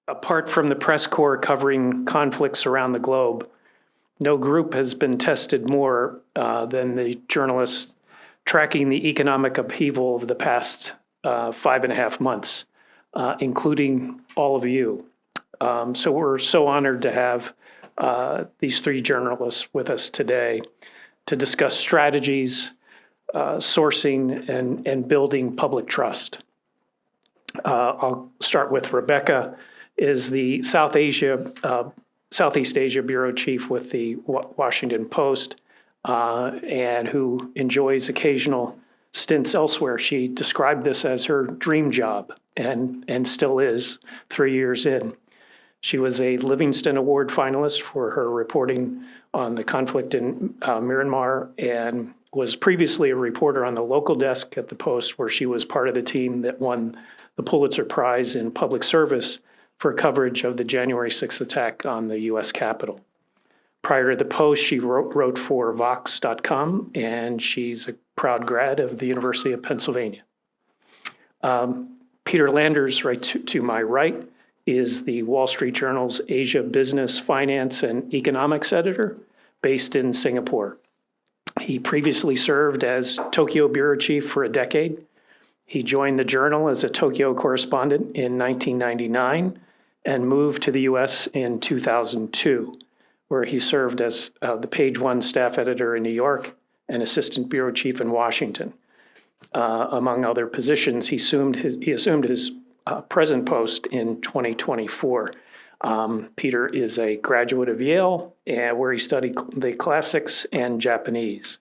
apart from the press corps covering conflicts around the globe, no group has been tested more than the journalists tracking the economic upheaval of the past 5.5 months, including all of you. So we're so honored to have these three journalists with us today to discuss strategies, sourcing, and building public trust. I'll start with Rebecca, is the Southeast Asia Bureau Chief with the Washington Post, and who enjoys occasional stints elsewhere. She described this as her dream job and still is 3 years in. She was a Livingston Award finalist for her reporting on the conflict in Myanmar and was previously a reporter on the local desk at the Post, where she was part of the team that won the Pulitzer Prize in Public Service for coverage of the January 6th attack on the U.S. Capitol. Prior to the Post, she wrote for Vox.com, and she's a proud grad of the University of Pennsylvania. Peter Landers, right to my right, is the Wall Street Journal's Asia Business, Finance, and Economics editor based in Singapore. He previously served as Tokyo bureau chief for a decade. He joined the Journal as a Tokyo correspondent in 1999 and moved to the US in 2002, where he served as the Page One staff editor in New York and assistant bureau chief in Washington. Among other positions, he assumed his present post in 2024. Peter is a graduate of Yale, where he studied the classics and Japanese.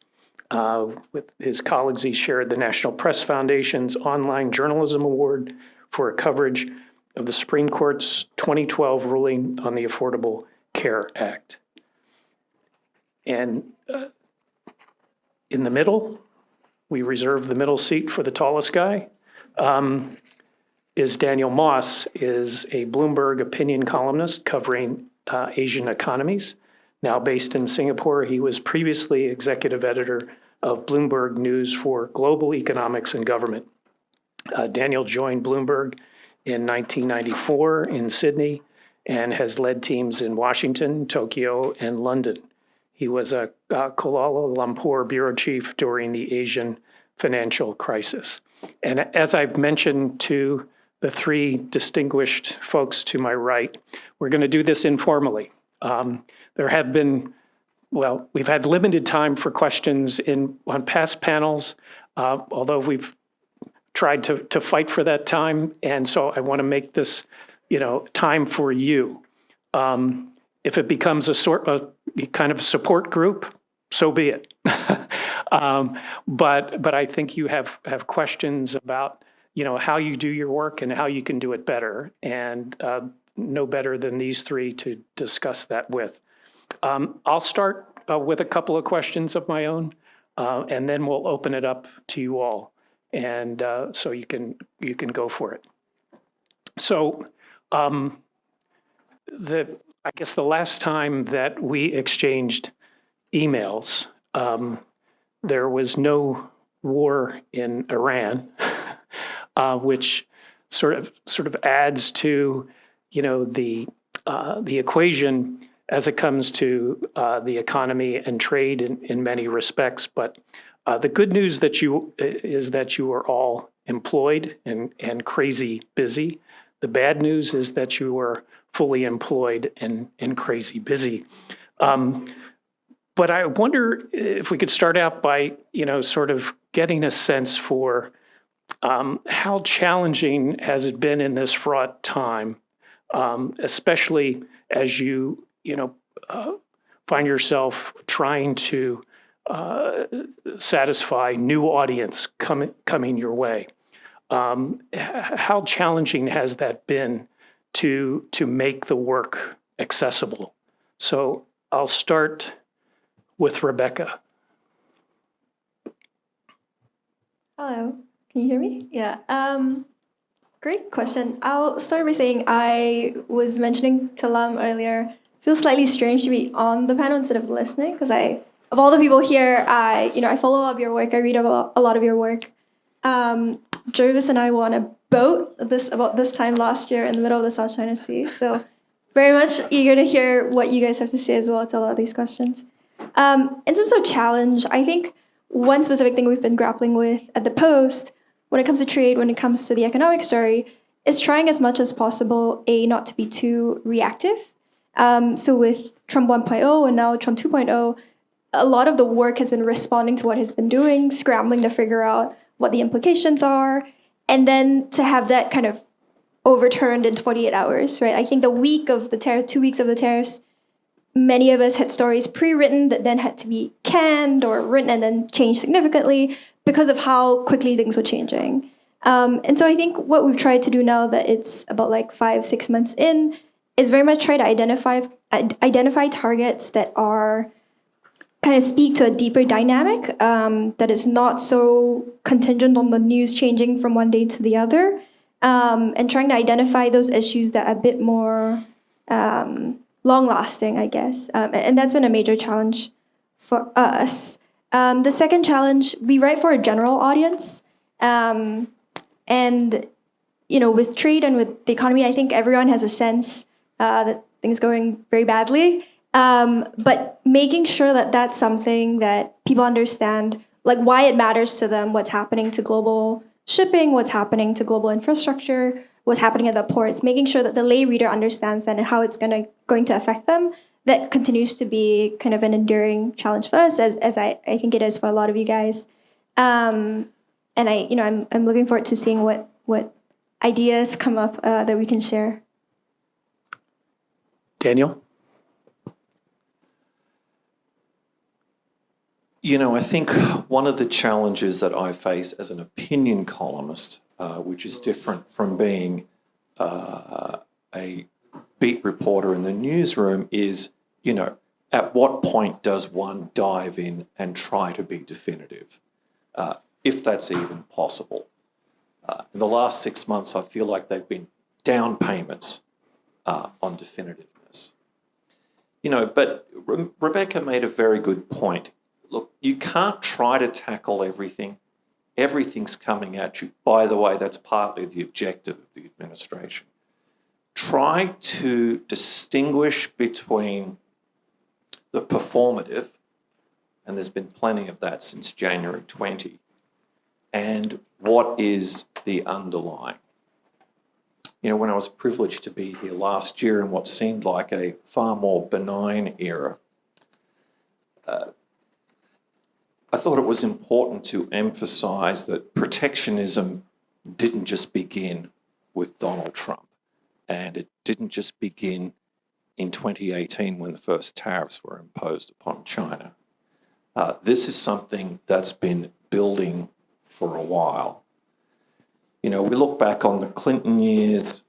With his colleagues, he shared the National Press Foundation's Online Journalism Award for coverage of the Supreme Court's 2012 ruling on the Affordable Care Act. And in the middle, we reserve the middle seat for the tallest guy, is Daniel Moss, is a Bloomberg opinion columnist covering Asian economies. Now based in Singapore, he was previously executive editor of Bloomberg News for Global Economics and Government. Daniel joined Bloomberg in 1994 in Sydney and has led teams in Washington, Tokyo, and London. He was a Kuala Lumpur bureau chief during the Asian financial crisis. And as I've mentioned to the three distinguished folks to my right, we're going to do this informally. There have been, well, we've had limited time for questions on past panels, although we've tried to fight for that time. And so I want to make this, time for you. If it becomes a kind of support group, so be it. But I think you have questions about, how you do your work and how you can do it better, and no better than these three to discuss that with. I'll start with a couple of questions of my own, and then we'll open it up to you all, and so you can go for it. So I guess the last time that we exchanged emails, there was no war in Iran, which sort of adds to, the equation as it comes to the economy and trade in many respects. But the good news is that you are all employed and crazy busy. The bad news is that you are fully employed and crazy busy. But I wonder if we could start out by, sort of getting a sense for how challenging has it been in this fraught time, especially as you, find yourself trying to satisfy new audience coming your way. How challenging has that been to make the work accessible? So I'll start with Rebecca. Hello, can you hear me? Yeah, great question. I'll start by saying I was mentioning to Lam earlier, it feels slightly strange to be on the panel instead of listening, because of all the people here, I follow a lot of your work, I read a lot of your work. Jervis and I won a boat about this time last year in the middle of the South China Sea. So very much eager to hear what you guys have to say as well to a lot of these questions. In terms of challenge, I think one specific thing we've been grappling with at the Post when it comes to trade, when it comes to the economic story, is trying as much as possible, not to be too reactive. So with Trump 1.0 and now Trump 2.0, a lot of the work has been responding to what he's been doing, scrambling to figure out what the implications are, and then to have that kind of overturned in 48 hours, right? I think the week of the tariff, 2 weeks of the tariffs, many of us had stories pre-written that then had to be canned or written and then changed significantly because of how quickly things were changing. And so I think what we've tried to do now that it's about like 5-6 months in is very much try to identify targets that are kind of speak to a deeper dynamic that is not so contingent on the news changing from one day to the other, and trying to identify those issues that are a bit more long-lasting, I guess. And that's been a major challenge for us. The second challenge, we write for a general audience. And, with trade and with the economy, I think everyone has a sense that things are going very badly. But making sure that that's something that people understand, like why it matters to them, what's happening to global shipping, what's happening to global infrastructure, what's happening at the ports, making sure that the lay reader understands that and how it's going to affect them, that continues to be kind of an enduring challenge for us, as I think it is for a lot of you guys. And I'm looking forward to seeing what ideas come up that we can share. Daniel? I think one of the challenges that I face as an opinion columnist, which is different from being a beat reporter in the newsroom, is, at what point does one dive in and try to be definitive, if that's even possible? In the last 6 months, I feel like they've been down payments on definitiveness. But Rebecca made a very good point. Look, you can't try to tackle everything. Everything's coming at you. By the way, that's partly the objective of the administration. Try to distinguish between the performative, and there's been plenty of that since January 20, and what is the underlying. When I was privileged to be here last year in what seemed like a far more benign era, I thought it was important to emphasize that protectionism didn't just begin with Donald Trump, and it didn't just begin in 2018 when the first tariffs were imposed upon China. This is something that's been building for a while. We look back on the Clinton years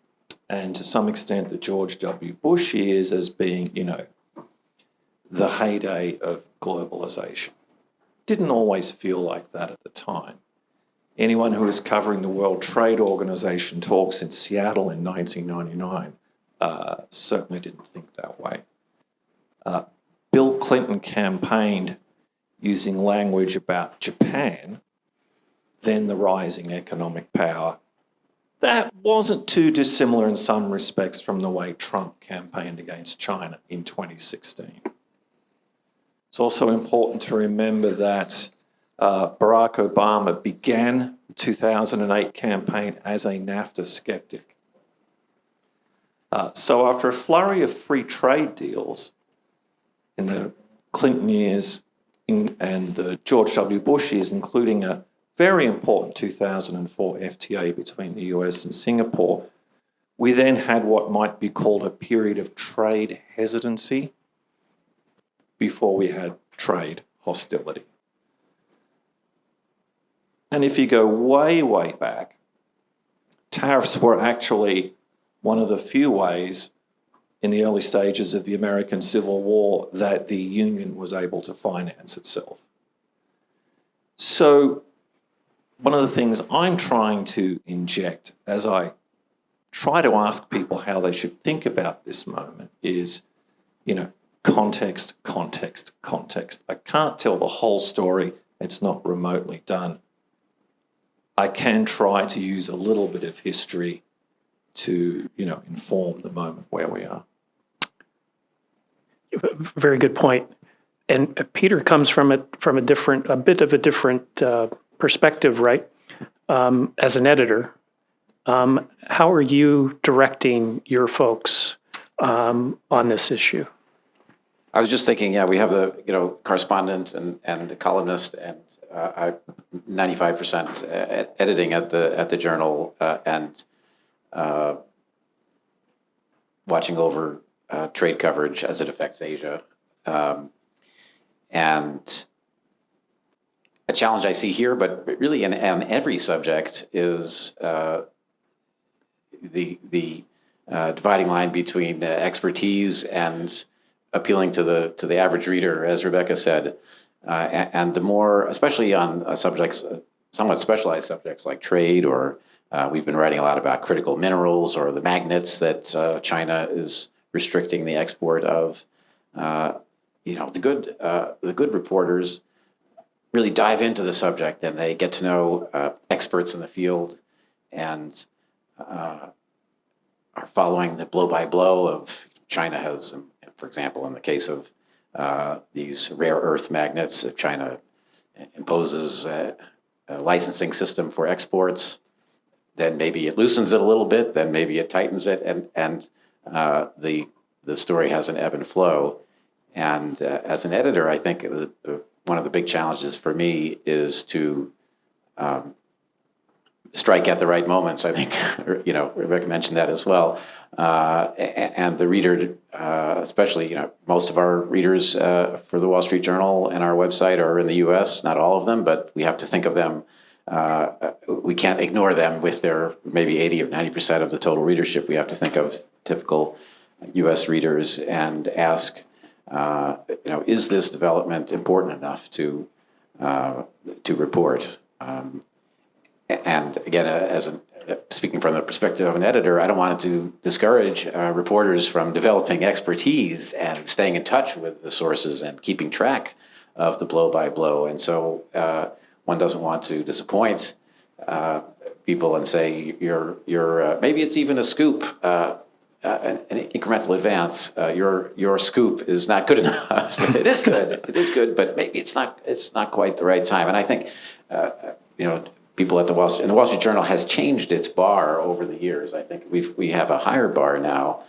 and to some extent the George W. Bush years as being, the heyday of globalization. Didn't always feel like that at the time. Anyone who was covering the World Trade Organization talks in Seattle in 1999 certainly didn't think that way. Bill Clinton campaigned using language about Japan, then the rising economic power. That wasn't too dissimilar in some respects from the way Trump campaigned against China in 2016. It's also important to remember that Barack Obama began the 2008 campaign as a NAFTA skeptic. So after a flurry of free trade deals in the Clinton years and the George W. Bush years, including a very important 2004 FTA between the US and Singapore, we then had what might be called a period of trade hesitancy before we had trade hostility. And if you go way, way back, tariffs were actually one of the few ways in the early stages of the American Civil War that the Union was able to finance itself. So one of the things I'm trying to inject as I try to ask people how they should think about this moment is, context, context, context. I can't tell the whole story. It's not remotely done I can try to use a little bit of history to, inform the moment where we are. Very good point. And Peter comes from a bit of a different perspective, right? As an editor, how are you directing your folks on this issue? I was just thinking, we have the correspondent and the columnist, and I 95% editing at the journal and watching over trade coverage as it affects Asia. And a challenge I see here, but really in every subject, is the dividing line between expertise and appealing to the average reader, as Rebecca said. And the more, especially on subjects, somewhat specialized subjects like trade, or we've been writing a lot about critical minerals or the magnets that China is restricting the export of. The good reporters really dive into the subject, and they get to know experts in the field, and are following the blow by blow of China has, for example, in the case of these rare earth magnets, China imposes a licensing system for exports. Then maybe it loosens it a little bit. Then maybe it tightens it, and the story has an ebb and flow. And as an editor, I think one of the big challenges for me is to strike at the right moments. I think, Rebecca mentioned that as well. And the reader, especially, most of our readers for the Wall Street Journal and our website are in the U.S., not all of them, but we have to think of them. We can't ignore them with their maybe 80 or 90% of the total readership. We have to think of typical U.S. readers and ask, is this development important enough to report? And again, speaking from the perspective of an editor, I don't want to discourage reporters from developing expertise and staying in touch with the sources and keeping track of the blow by blow. And so one doesn't want to disappoint people and say you're maybe it's even a scoop. An incremental advance. Your scoop is not good enough. It is good, but maybe it's not quite the right time. And I think people at the Wall Street Journal has changed its bar over the years. I think we have a higher bar now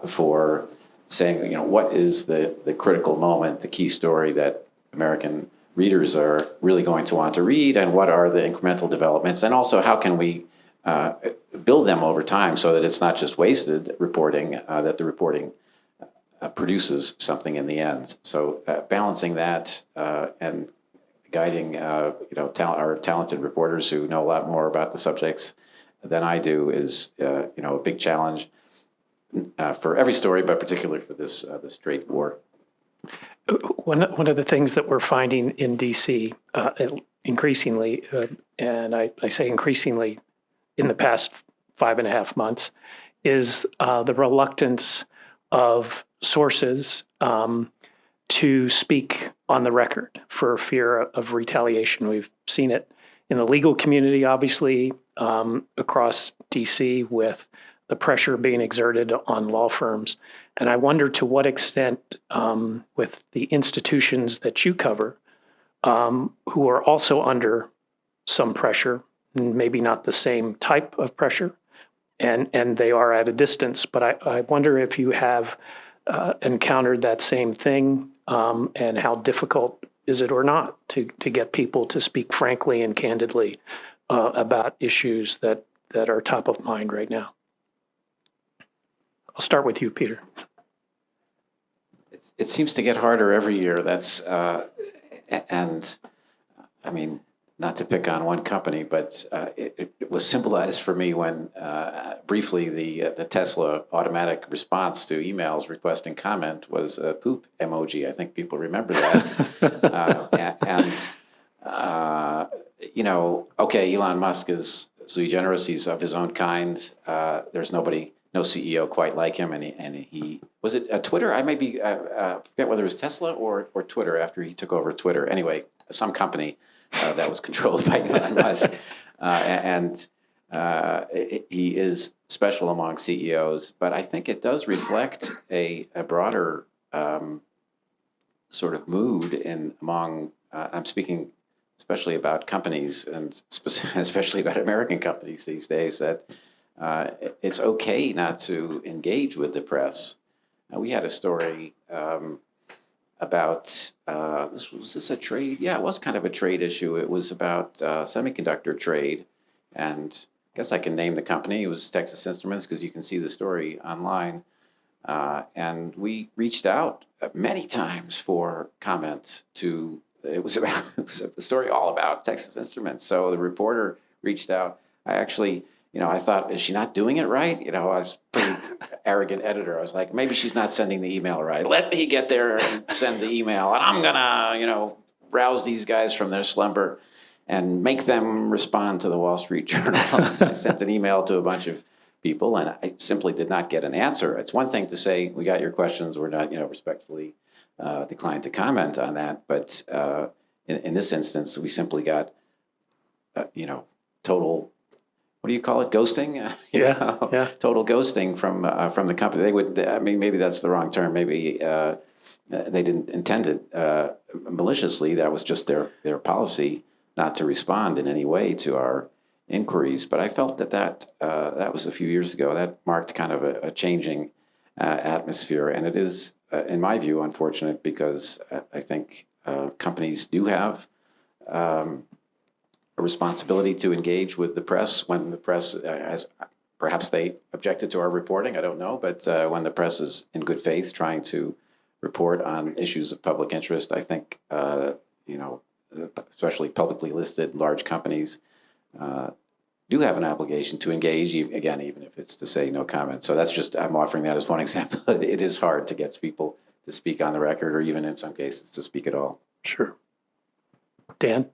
for saying what is the critical moment, the key story that American readers are really going to want to read, and what are the incremental developments, and also how can we build them over time so that it's not just wasted reporting, that the reporting produces something in the end. So balancing that and guiding our talented reporters who know a lot more about the subjects than I do is a big challenge for every story, but particularly for this trade war. One of the things that we're finding in DC increasingly, and I say increasingly in the past 5.5 months, is the reluctance of sources to speak on the record for fear of retaliation. We've seen it in the legal community, obviously, across DC, with the pressure being exerted on law firms. And I wonder to what extent, with the institutions that you cover, who are also under some pressure, maybe not the same type of pressure, and they are at a distance, but I wonder if you have encountered that same thing, and how difficult is it or not to get people to speak frankly and candidly about issues that are top of mind right now. I'll start with you, Peter. It seems to get harder every year. That's and I mean, not to pick on one company, but it was symbolized for me when briefly the Tesla automatic response to emails requesting comment was a poop emoji. I think people remember that. Okay, Elon Musk is sui generis. He's of his own kind. There's nobody no CEO quite like him, and he was it Twitter? I maybe forget whether it was Tesla or Twitter after he took over Twitter. Anyway, some company that was controlled by Elon Musk, and he is special among CEOs. But I think it does reflect a broader sort of mood among. I'm speaking especially about companies and especially about American companies these days, that it's okay not to engage with the press. We had a story about, was this a trade? Yeah, it was kind of a trade issue. It was about semiconductor trade. And I guess I can name the company. It was Texas Instruments, because you can see the story online. And we reached out many times for comment to, it was a story all about Texas Instruments. So the reporter reached out. I actually, I thought, is she not doing it right? I was a pretty arrogant editor. I was like, maybe she's not sending the email right. Let me get there and send the email, and I'm gonna, rouse these guys from their slumber and make them respond to the Wall Street Journal. I sent an email to a bunch of people, and I simply did not get an answer. It's one thing to say, we got your questions, we're not, respectfully declined to comment on that. But in this instance, we simply got, total, what do you call it? Ghosting? Yeah. Total ghosting from the company. They would, maybe that's the wrong term. Maybe they didn't intend it maliciously. That was just their policy not to respond in any way to our inquiries. But I felt that was a few years ago. That marked kind of a changing atmosphere. And it is, in my view, unfortunate, because I think companies do have a responsibility to engage with the press when the press has, perhaps they objected to our reporting, I don't know, but when the press is in good faith trying to report on issues of public interest, I think, especially publicly listed large companies do have an obligation to engage, again, even if it's to say no comment. So that's just, I'm offering that as one example. It is hard to get people to speak on the record, or even in some cases to speak at all. Sure. Dan?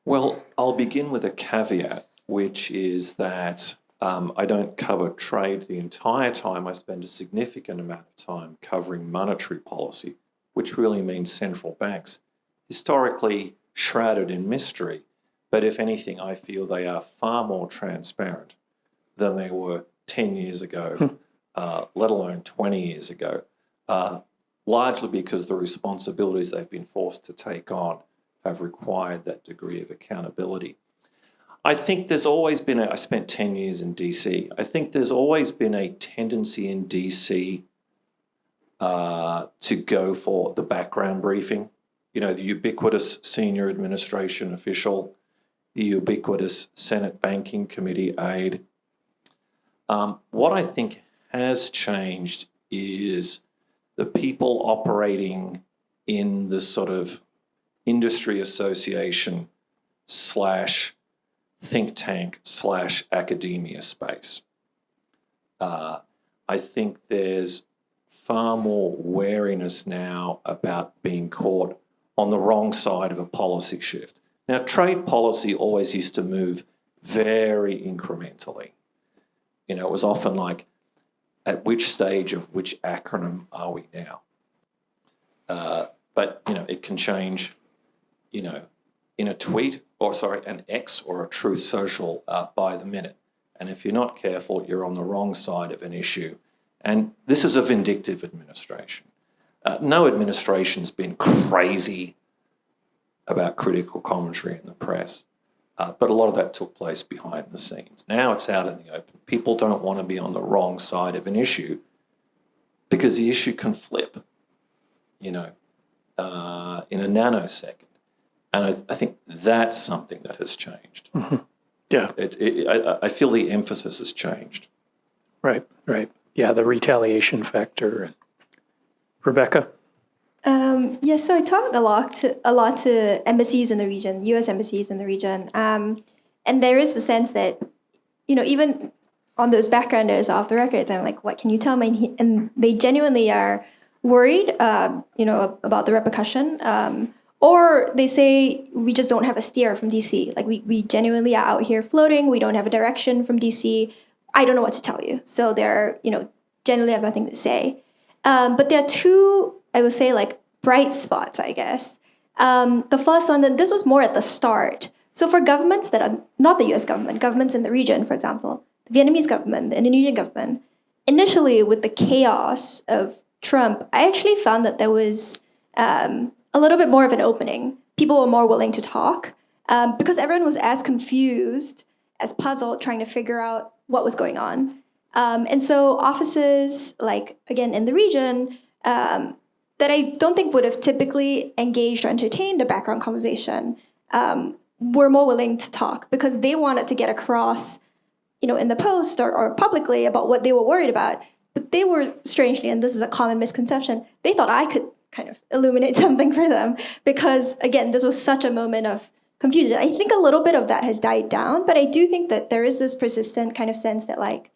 Well, I'll begin with a caveat, which is that I don't cover trade the entire time. I spend a significant amount of time covering monetary policy, which really means central banks, historically shrouded in mystery. But if anything, I feel they are far more transparent than they were 10 years ago, let alone 20 years ago, largely because the responsibilities they've been forced to take on have required that degree of accountability. I think there's always been I spent 10 years in DC. I think there's always been a tendency in DC to go for the background briefing, the ubiquitous senior administration official, the ubiquitous Senate Banking Committee aide. What I think has changed is the people operating in the sort of industry association / think tank / academia space. I think there's far more wariness now about being caught on the wrong side of a policy shift. Now, trade policy always used to move very incrementally. It was often like, at which stage of which acronym are we now? But, it can change, in a tweet, an X or a Truth Social by the minute. And if you're not careful, you're on the wrong side of an issue. And this is a vindictive administration. No administration's been crazy about critical commentary in the press, but a lot of that took place behind the scenes. Now it's out in the open. People don't want to be on the wrong side of an issue because the issue can flip, in a nanosecond. And I think that's something that has changed. Mm-hmm. Yeah. Mm-hmm. I feel the emphasis has changed. Right. Yeah, the retaliation factor. Rebecca? So I talk a lot to embassies in the region, U.S. embassies in the region, and there is the sense that, even on those backgrounders off the records, I'm like, what can you tell me? And they genuinely are worried, about the repercussion, Or they say we just don't have a steer from DC. Like we genuinely are out here floating. We don't have a direction from DC. I don't know what to tell you. So they're, generally have nothing to say. But there are two, I would say, like bright spots, I guess. The first one, then this was more at the start. So for governments that are not the US government, governments in the region, for example, the Vietnamese government, the Indonesian government, initially with the chaos of Trump, I actually found that there was a little bit more of an opening. People were more willing to talk because everyone was as confused, as puzzled, trying to figure out what was going on. And so offices, like, again, in the region, that I don't think would have typically engaged or entertained a background conversation, were more willing to talk because they wanted to get across, in the post or publicly about what they were worried about. But they were, strangely, and this is a common misconception, they thought I could kind of illuminate something for them because, again, this was such a moment of confusion. I think a little bit of that has died down, but I do think that there is this persistent kind of sense that, like,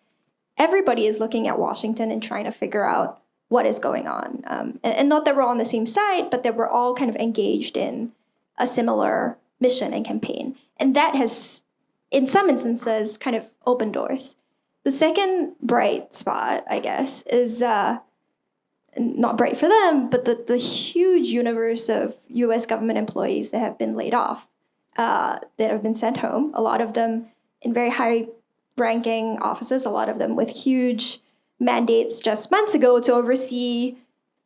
everybody is looking at Washington and trying to figure out what is going on. And not that we're all on the same side, but that we're all kind of engaged in a similar mission and campaign. And that has, in some instances, kind of opened doors. The second bright spot, I guess, is not bright for them, but the huge universe of US government employees that have been laid off, that have been sent home, a lot of them in very high-ranking offices, a lot of them with huge mandates just months ago to oversee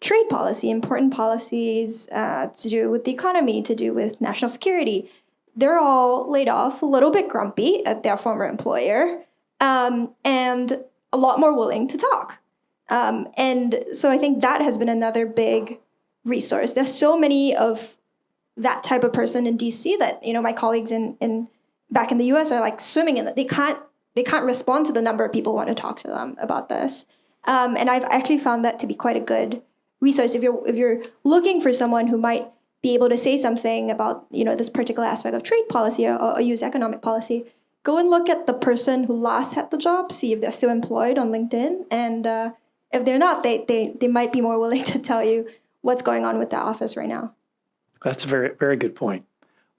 trade policy, important policies to do with the economy, to do with national security. They're all laid off, a little bit grumpy at their former employer, and a lot more willing to talk. And so I think that has been another big resource. There's so many of that type of person in DC that, my colleagues in back in the US are like swimming in it. They can't respond to the number of people who want to talk to them about this. And I've actually found that to be quite a good resource if you're looking for someone who might be able to say something about, this particular aspect of trade policy or US economic policy. Go and look at the person who last had the job, see if they're still employed on LinkedIn, and if they're not, they might be more willing to tell you what's going on with the office right now. That's a very, very good point.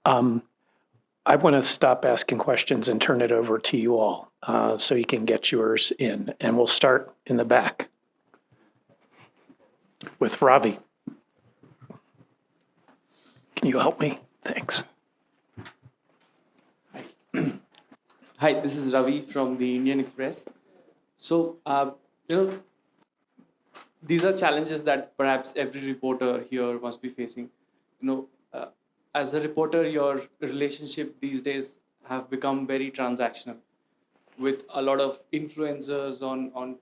I want to stop asking questions and turn it over to you all so you can get yours in. And we'll start in the back with Ravi. Can you help me? Thanks. Hi, this is Ravi from the Indian Express. So, these are challenges that perhaps every reporter here must be facing. As a reporter, your relationship these days have become very transactional with a lot of influencers on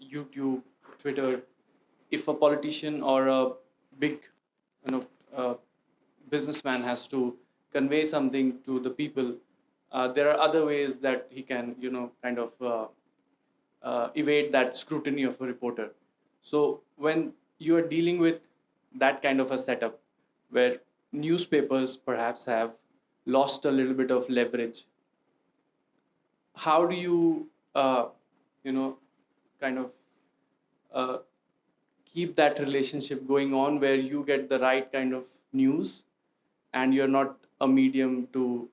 YouTube, Twitter. If a politician or a big, businessman has to convey something to the people, there are other ways that he can, evade that scrutiny of a reporter. So when you are dealing with that kind of a setup where newspapers perhaps have lost a little bit of leverage, how do you, keep that relationship going on where you get the right kind of news and you're not a medium to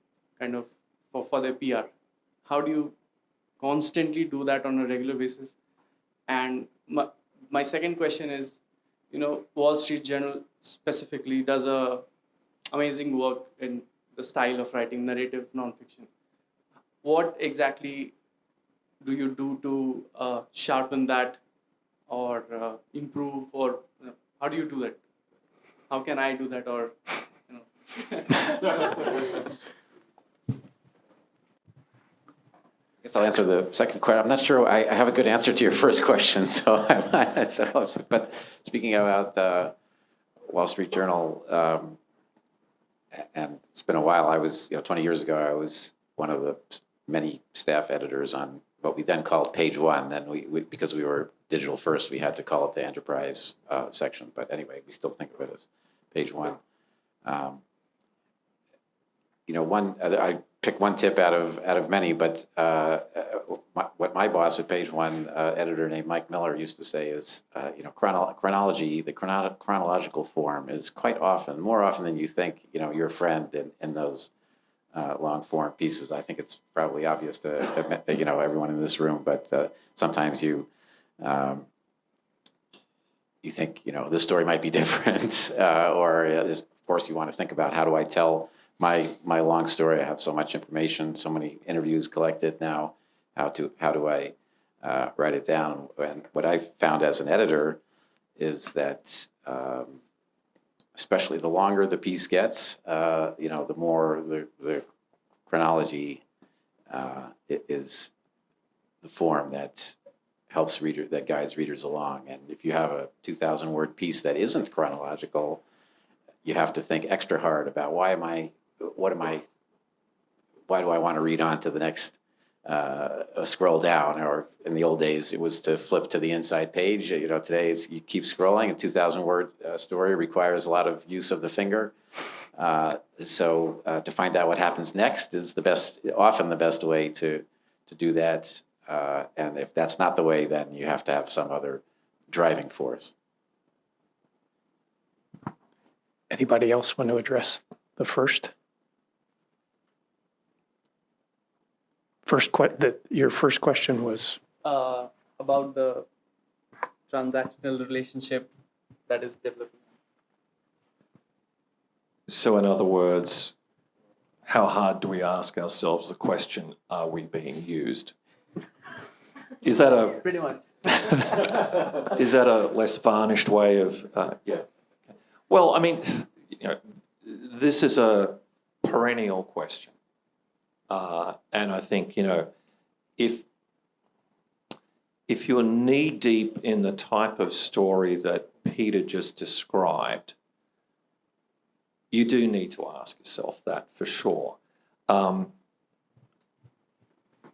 for their PR? How do you constantly do that on a regular basis? And my second question is, Wall Street Journal specifically does amazing work in the style of writing narrative nonfiction. What exactly do you do to sharpen that or improve, or how do you do that? How can I do that, or I guess I'll answer the second question. I'm not sure I have a good answer to your first question. But speaking about Wall Street Journal, and it's been a while. I was, 20 years ago, I was one of the many staff editors on what we then called Page One. Then we because we were digital first, we had to call it the enterprise section. But anyway, we still think of it as Page One. I pick one tip out of many, but what my boss at Page One, editor named Mike Miller, used to say is, chronology, the chronological form is quite often, more often than you think, your friend in those long form pieces. I think it's probably obvious to everyone in this room, but sometimes you think this story might be different, or of course you want to think about, how do I tell my long story? I have so much information, so many interviews collected now. How do I write it down? And what I've found as an editor is that especially the longer the piece gets, the more the chronology is the form that helps that guides readers along. And if you have a 2,000 word piece that isn't chronological, you have to think extra hard about why do I want to read on to the next scroll down? Or in the old days, it was to flip to the inside page. Today you keep scrolling. A 2,000 word story requires a lot of use of the finger. So to find out what happens next is often the best way to do that. And if that's not the way, then you have to have some other driving force. Anybody else want to address the first? Your first question was? About the transactional relationship that is developing. So in other words, how hard do we ask ourselves the question, are we being used? Is that Pretty much. is that a less varnished way of, yeah. Well, I mean, this is a perennial question. And I think, if you're knee-deep in the type of story that Peter just described, you do need to ask yourself that for sure.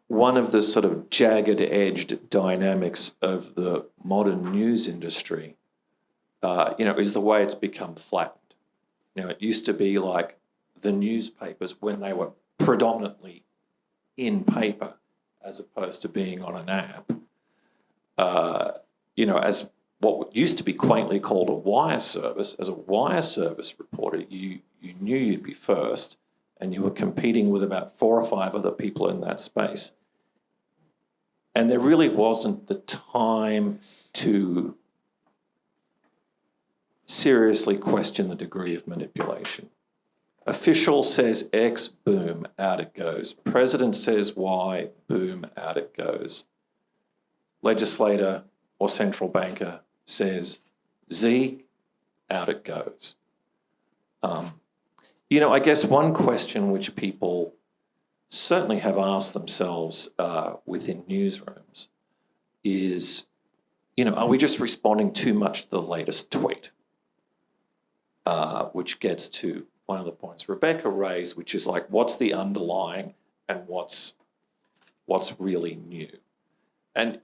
One of the sort of jagged-edged dynamics of the modern news industry, is the way it's become flattened. It used to be like the newspapers when they were predominantly in paper as opposed to being on an app. As what used to be quaintly called a wire service, as a wire service reporter, you knew you'd be first, and you were competing with about 4 or 5 other people in that space. And there really wasn't the time to seriously question the degree of manipulation. Official says X, boom, out it goes. President says Y, boom, out it goes. Legislator or central banker says Z, out it goes. I guess one question which people certainly have asked themselves within newsrooms is, are we just responding too much to the latest tweet? Which gets to one of the points Rebecca raised, which is like, what's the underlying and what's really new? And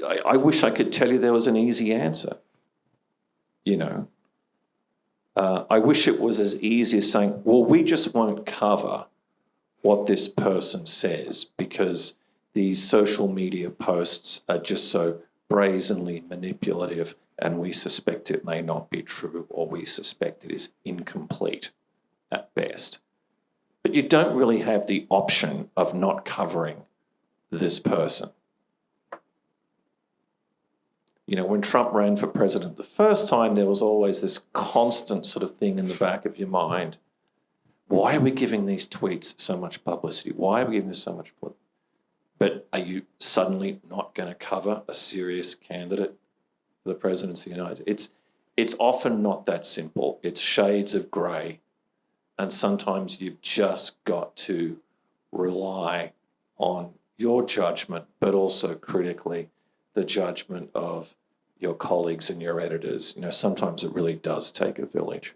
I wish I could tell you there was an easy answer. I wish it was as easy as saying, well, we just won't cover what this person says because these social media posts are just so brazenly manipulative and we suspect it may not be true, or we suspect it is incomplete at best. But you don't really have the option of not covering this person. When Trump ran for president the first time, there was always this constant sort of thing in the back of your mind. Why are we giving these tweets so much publicity? Why are we giving this so much publicity? But are you suddenly not going to cover a serious candidate for the presidency of the United States? It's often not that simple. It's shades of grey. And sometimes you've just got to rely on your judgment, but also critically the judgment of your colleagues and your editors. Sometimes it really does take a village.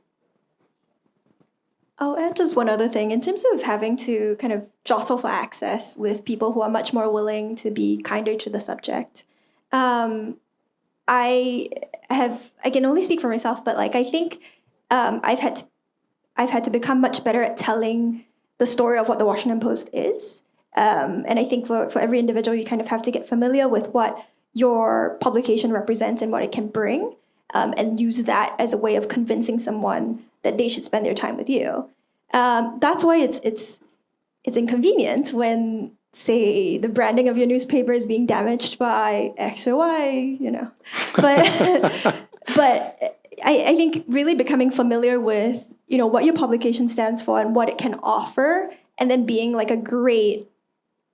I'll add just one other thing. In terms of having to kind of jostle for access with people who are much more willing to be kinder to the subject, I can only speak for myself, but I think I've had to become much better at telling the story of what the Washington Post is. And I think for every individual, you kind of have to get familiar with what your publication represents and what it can bring, and use that as a way of convincing someone that they should spend their time with you. That's why it's inconvenient when, say, the branding of your newspaper is being damaged by X or Y, But but I think really becoming familiar with what your publication stands for and what it can offer, and then being like a great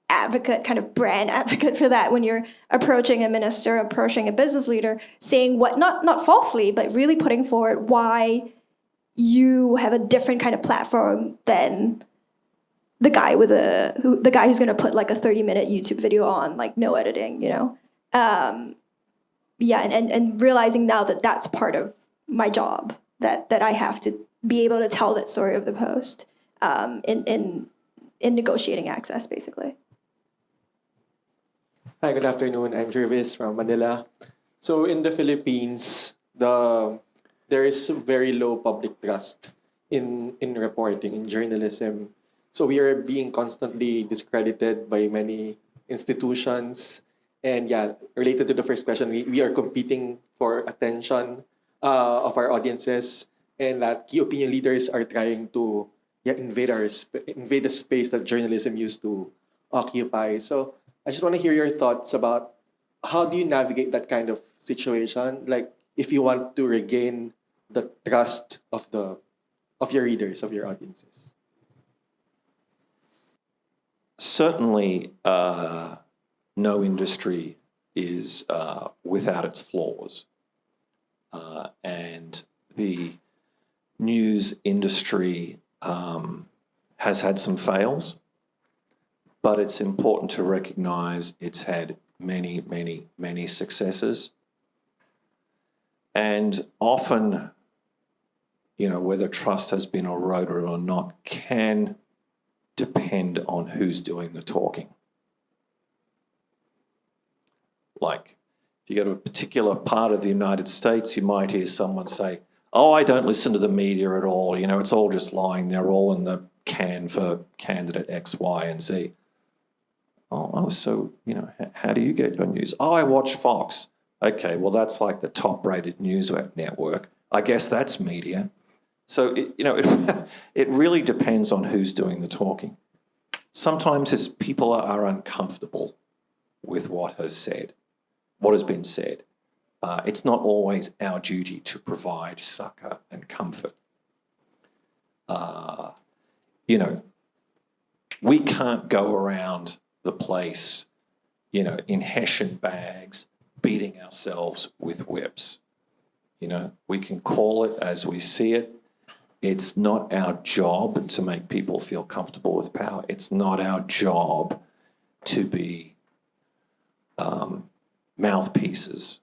advocate, kind of brand advocate for that when you're approaching a minister, approaching a business leader, saying what not falsely, but really putting forward why you have a different kind of platform than the guy who's going to put like a 30-minute YouTube video on, like no editing, and realizing now that that's part of my job, that I have to be able to tell that story of the Post, in negotiating access, basically. Hi, good afternoon. I'm Jervis from Manila. So in the Philippines, there is very low public trust in reporting, in journalism. So we are being constantly discredited by many institutions. And yeah, related to the first question, we are competing for attention of our audiences, and that key opinion leaders are trying to invade the space that journalism used to occupy. So I just want to hear your thoughts about how do you navigate that kind of situation? Like, if you want to regain the trust of your readers, of your audiences. Certainly, no industry is without its flaws. And the news industry has had some fails, but it's important to recognize it's had many, many, many successes. And often, whether trust has been eroded or not can depend on who's doing the talking. Like, if you go to a particular part of the United States, you might hear someone say, "Oh, I don't listen to the media at all. It's all just lying. They're all in the can for candidate X, Y, and Z." Oh, so, how do you get your news? "Oh, I watch Fox." Okay, well, that's like the top-rated news network. I guess that's media. So, it really depends on who's doing the talking. Sometimes people are uncomfortable with what has been said. It's not always our duty to provide succor and comfort. We can't go around the place, in Hessian bags, beating ourselves with whips. We can call it as we see it. It's not our job to make people feel comfortable with power. It's not our job to be mouthpieces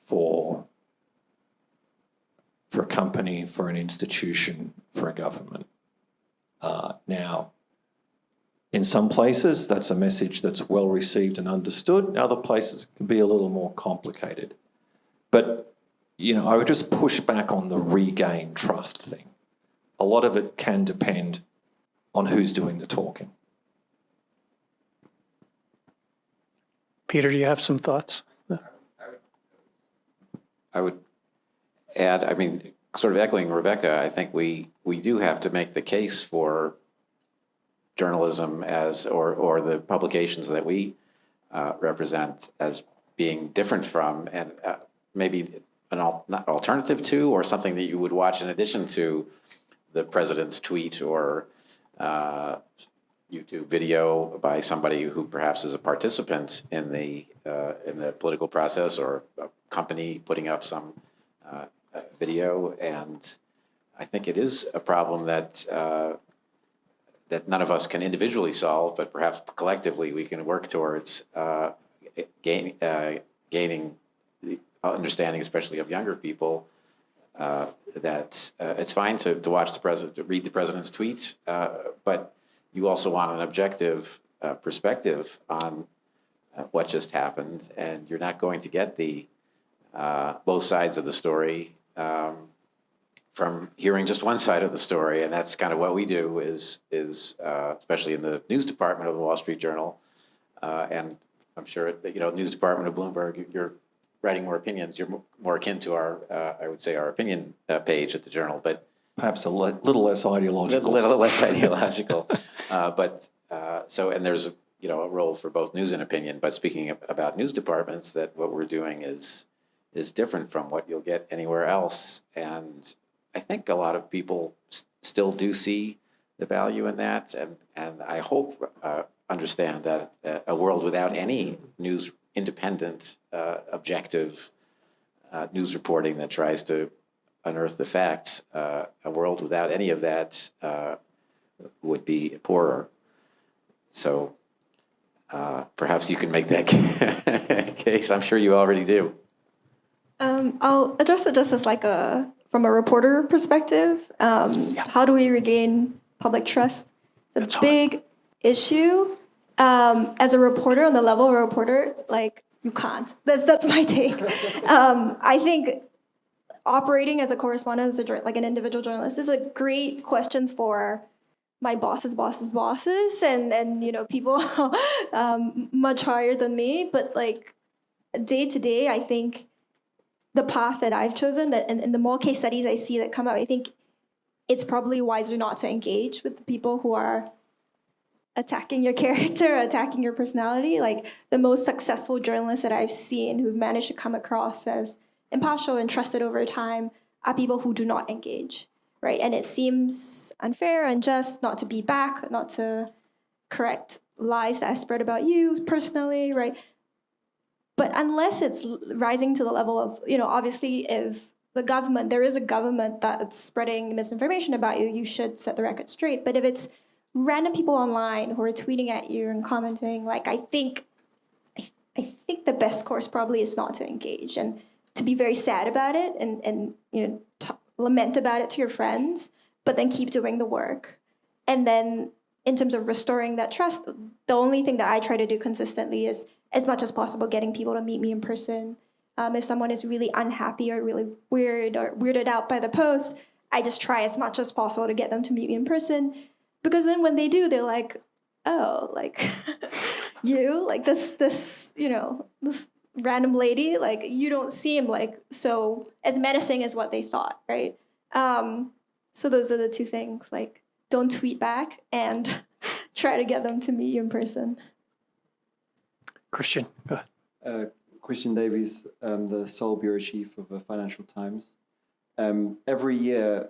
for a company, for an institution, for a government. Now, in some places, that's a message that's well received and understood. In other places, it can be a little more complicated. But, I would just push back on the regain trust thing. A lot of it can depend on who's doing the talking. Peter, do you have some thoughts? I would add, sort of echoing Rebecca, I think we do have to make the case for journalism or the publications that we represent as being different from, and maybe not alternative to, or something that you would watch in addition to the president's tweet or YouTube video by somebody who perhaps is a participant in the political process, or a company putting up some video. And I think it is a problem that none of us can individually solve, but perhaps collectively we can work towards gaining the understanding, especially of younger people, that it's fine to watch the president, to read the president's tweets, but you also want an objective perspective on what just happened, and you're not going to get the both sides of the story from hearing just one side of the story, and that's kind of what we do is especially in the news department of the Wall Street Journal, and I'm sure news department of Bloomberg, you're writing more opinions. You're more akin to our, I would say, our opinion page at the Journal, but Perhaps a little less ideological. a little less ideological. So, and there's a role for both news and opinion. But speaking about news departments, that what we're doing is different from what you'll get anywhere else, and I think a lot of people still do see the value in that, and I hope understand that a world without any independent, objective news reporting that tries to unearth the facts, a world without any of that would be poorer. So perhaps you can make that case. I'm sure you already do. I'll address it just as from a reporter perspective. How do we regain public trust? It's a big issue. As a reporter, on the level of a reporter, you can't. That's my take. I think operating as a correspondent, like an individual journalist, is a great questions for my boss's bosses, and people much higher than me. But day to day, I think the path that I've chosen, and the more case studies I see that come out, I think it's probably wiser not to engage with the people who are attacking your character, attacking your personality. The most successful journalists that I've seen who've managed to come across as impartial and trusted over time are people who do not engage, right? And it seems unfair, unjust not to be back, not to correct lies that are spread about you personally, right? But unless it's rising to the level of, obviously if there is a government that's spreading misinformation about you, you should set the record straight. But if it's random people online who are tweeting at you and commenting, I think the best course probably is not to engage and to be very sad about it and lament about it to your friends, but then keep doing the work. And then in terms of restoring that trust, the only thing that I try to do consistently is, as much as possible, getting people to meet me in person. If someone is really unhappy or really weirded out by the post, I just try as much as possible to get them to meet me in person. Because then when they do, they're like, oh, you, this random lady, you don't seem so as menacing as what they thought, right? So those are the two things, don't tweet back and try to get them to meet you in person. Christian, go ahead. Christian Davies, the Seoul Bureau Chief of the Financial Times. Every year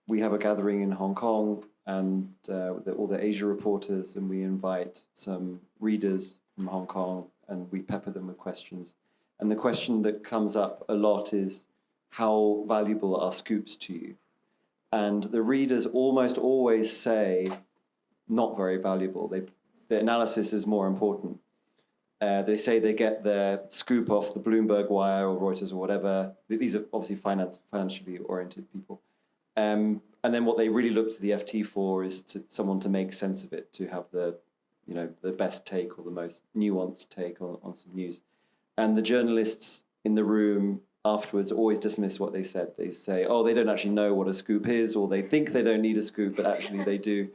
we have a gathering in Hong Kong and all the Asia reporters, and we invite some readers from Hong Kong and we pepper them with questions. And the question that comes up a lot is, how valuable are scoops to you? And the readers almost always say, not very valuable. The analysis is more important. They say they get their scoop off the Bloomberg wire or Reuters or whatever. These are obviously financially oriented people. And then what they really look to the FT for is someone to make sense of it, to have the best take or the most nuanced take on some news. And the journalists in the room afterwards always dismiss what they said. They say, oh, they don't actually know what a scoop is, or they think they don't need a scoop, but actually they do.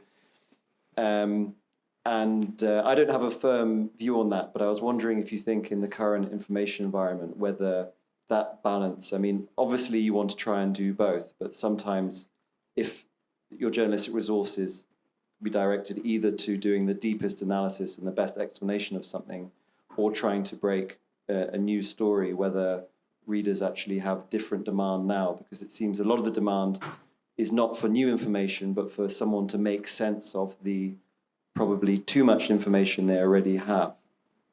I don't have a firm view on that, but I was wondering if you think in the current information environment, whether that balance, obviously you want to try and do both, but sometimes if your journalistic resources be directed either to doing the deepest analysis and the best explanation of something, or trying to break a news story, whether readers actually have different demand now, because it seems a lot of the demand is not for new information, but for someone to make sense of the probably too much information they already have.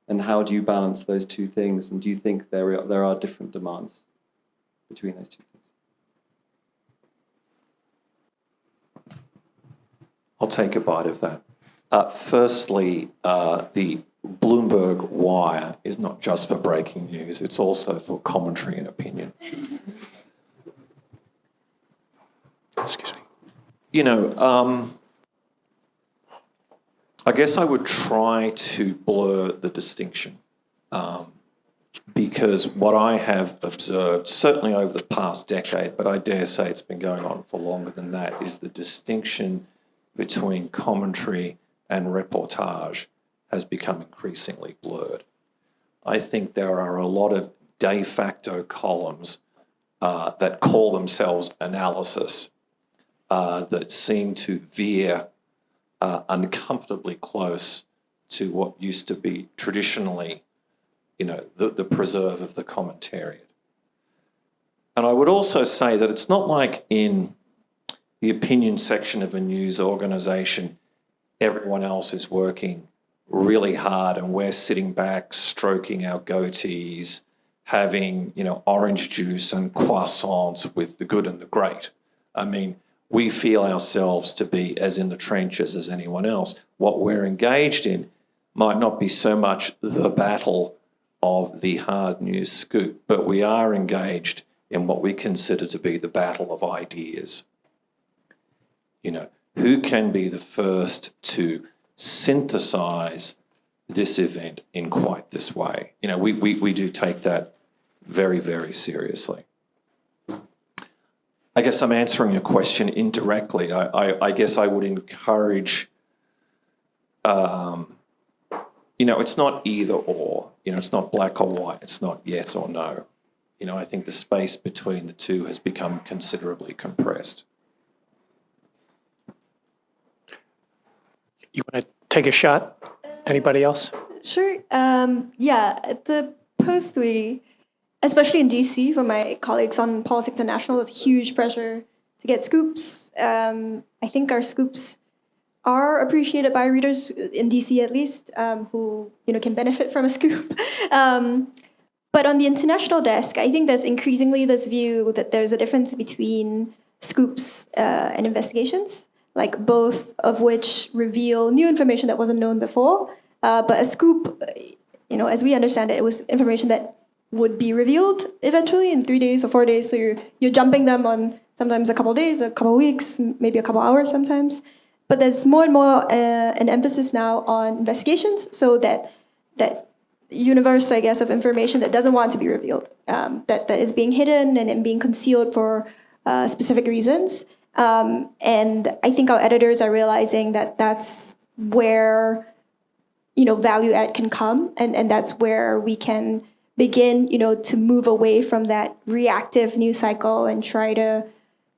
And how do you balance those two things? And do you think there are different demands between those two things? I'll take a bite of that. Firstly, the Bloomberg wire is not just for breaking news, it's also for commentary and opinion. Excuse me. I guess I would try to blur the distinction. because what I have observed, certainly over the past decade, but I dare say it's been going on for longer than that, is the distinction between commentary and reportage has become increasingly blurred. I think there are a lot of de facto columns that call themselves analysis that seem to veer uncomfortably close to what used to be traditionally, the preserve of the commentariat. And I would also say that it's not like in the opinion section of a news organisation, everyone else is working really hard and we're sitting back, stroking our goatees, having, orange juice and croissants with the good and the great. I mean, we feel ourselves to be as in the trenches as anyone else. What we're engaged in might not be so much the battle of the hard news scoop, but we are engaged in what we consider to be the battle of ideas. Who can be the first to synthesize this event in quite this way? We do take that very, very seriously. I guess I'm answering your question indirectly. I guess I would encourage, it's not either or. It's not black or white. It's not yes or no. I think the space between the two has become considerably compressed. You want to take a shot? Anybody else? Sure. At the Post, especially in DC, for my colleagues on politics and national, there's huge pressure to get scoops. I think our scoops are appreciated by readers in DC, at least, who can benefit from a scoop. But on the international desk, I think there's increasingly this view that there's a difference between scoops and investigations, like both of which reveal new information that wasn't known before. But a scoop, as we understand it, it was information that would be revealed eventually in 3 days or 4 days. So you're jumping them on sometimes a couple of days, a couple of weeks, maybe a couple of hours sometimes. But there's more and more an emphasis now on investigations, so that universe, I guess, of information that doesn't want to be revealed, that is being hidden and being concealed for specific reasons. And I think our editors are realizing that that's where value add can come, and that's where we can begin to move away from that reactive news cycle and try to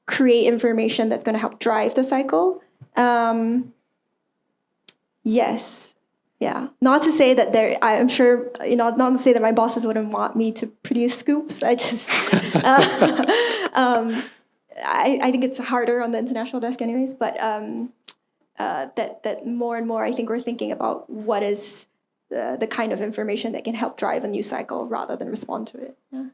create information that's going to help drive the cycle. Yes. Yeah. Not to say that I'm sure, not to say that my bosses wouldn't want me to produce scoops. I just, I think it's harder on the international desk anyways, but that more and more, I think we're thinking about what is the kind of information that can help drive a news cycle rather than respond to it. Yeah.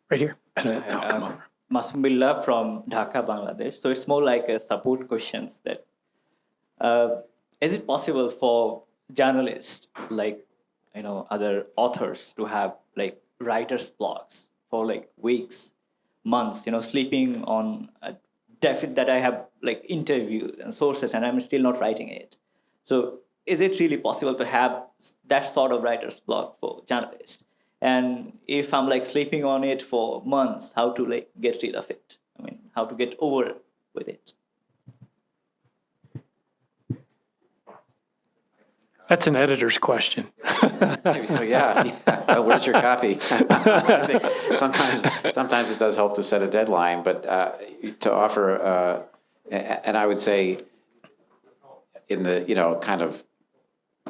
Right here. Come on. Masum Billah from Dhaka, Bangladesh. So it's more like a support questions that, is it possible for journalists, like, other authors to have like writer's blocks for like weeks, months, sleeping on a deficit that I have like interviews and sources and I'm still not writing it. So is it really possible to have that sort of writer's block for journalists? And if I'm like sleeping on it for months, how to like get rid of it? I mean, how to get over with it? That's an editor's question. Maybe so, yeah. Where's your copy? I think sometimes it does help to set a deadline, but to offer, and I would say in the, kind of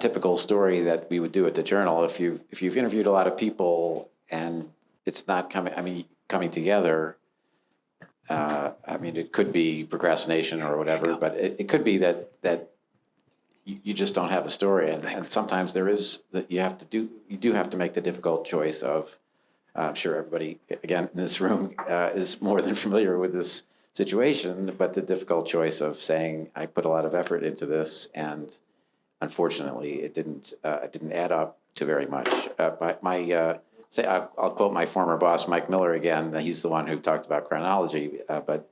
typical story that we would do at the Journal, if you've interviewed a lot of people and it's not coming together, it could be procrastination or whatever, but it could be that you just don't have a story, and sometimes there is that you do have to make the difficult choice of, I'm sure everybody again in this room is more than familiar with this situation, but the difficult choice of saying, I put a lot of effort into this and unfortunately it didn't add up to very much. I'll quote my former boss, Mike Miller, again. He's the one who talked about chronology, but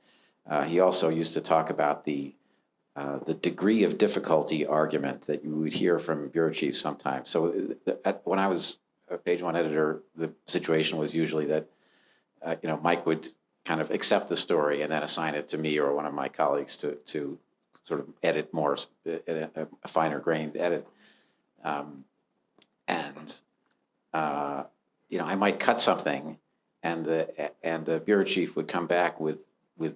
he also used to talk about the the degree of difficulty argument that you would hear from bureau chiefs sometimes. So when I was a page one editor, the situation was usually that Mike would kind of accept the story and then assign it to me or one of my colleagues to sort of edit more, a finer grained edit. I might cut something, and the bureau chief would come back or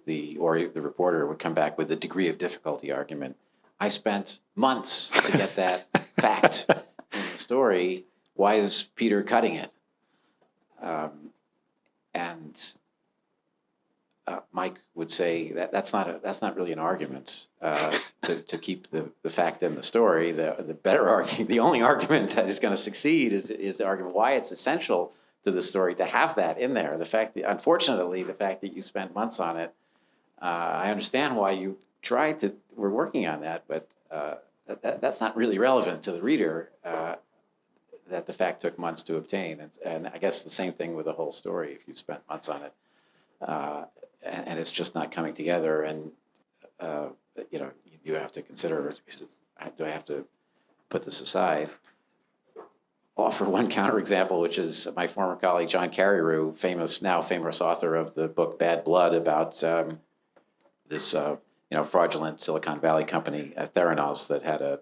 the reporter would come back with the degree of difficulty argument. I spent months to get that fact in the story. Why is Peter cutting it? Mike would say that's not really an argument to keep the fact in the story. The better argument, the only argument that is going to succeed is the argument why it's essential to the story to have that in there. Unfortunately, the fact that you spent months on it, I understand why you were working on that, but that's not really relevant to the reader. That the fact took months to obtain, and I guess the same thing with the whole story. If you spent months on it, and it's just not coming together, and you have to consider: do I have to put this aside? Offer one counterexample, which is my former colleague John Carreyrou, now famous author of the book Bad Blood, about this fraudulent Silicon Valley company, Theranos, that had a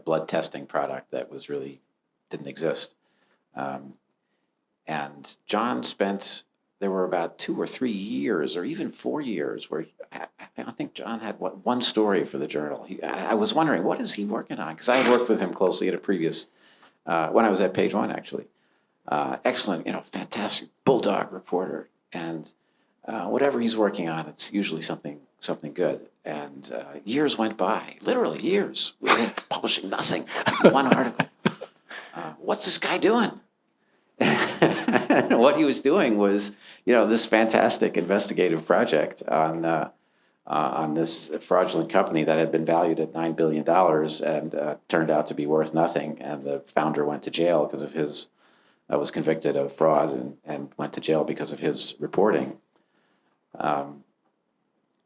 blood testing product that was really didn't exist. And John there were about 2 or 3 years, or even 4 years, where I think John had one story for the journal. I was wondering, what is he working on? Because I had worked with him closely at a previous, when I was at Page One, actually. Excellent, fantastic bulldog reporter. And whatever he's working on, it's usually something good. And years went by, literally years, without publishing nothing, one article. What's this guy doing? What he was doing was, this fantastic investigative project on this fraudulent company that had been valued at $9 billion and turned out to be worth nothing. And the founder went to jail because of was convicted of fraud and went to jail because of his reporting. And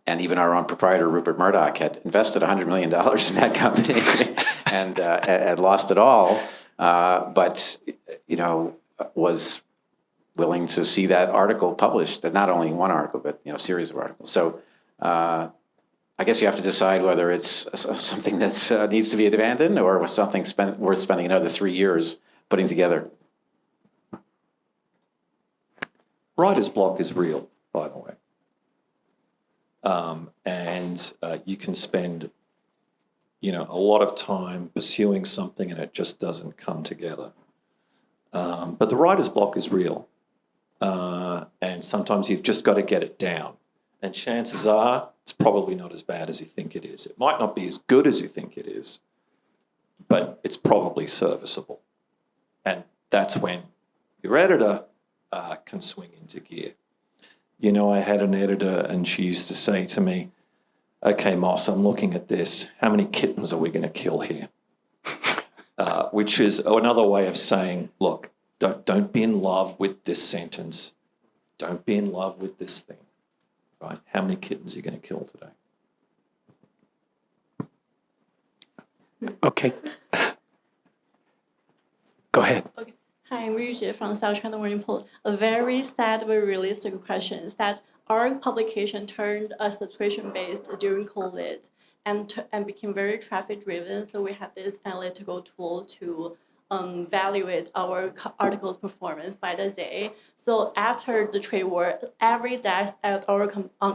even our own proprietor, Rupert Murdoch, had invested $100 million in that company and had lost it all, but was willing to see that article published, and not only one article, but a series of articles. So I guess you have to decide whether it's something that needs to be abandoned or was something worth spending another 3 years putting together. Writer's block is real, by the way. And you can spend, a lot of time pursuing something and it just doesn't come together. But the writer's block is real. And sometimes you've just got to get it down. And chances are it's probably not as bad as you think it is. It might not be as good as you think it is, but it's probably serviceable. And that's when your editor can swing into gear. I had an editor and she used to say to me, okay, Moss, I'm looking at this. How many kittens are we going to kill here? Which is another way of saying, look, don't be in love with this sentence. Don't be in love with this thing, right? How many kittens are you going to kill today? Okay. Go ahead. Okay. Hi, I'm Yujie from South China Morning Post. A very sad but realistic question is that our publication turned subscription-based during COVID and became very traffic-driven. So we have this analytical tool to evaluate our article's performance by the day. So after the trade war, every desk at our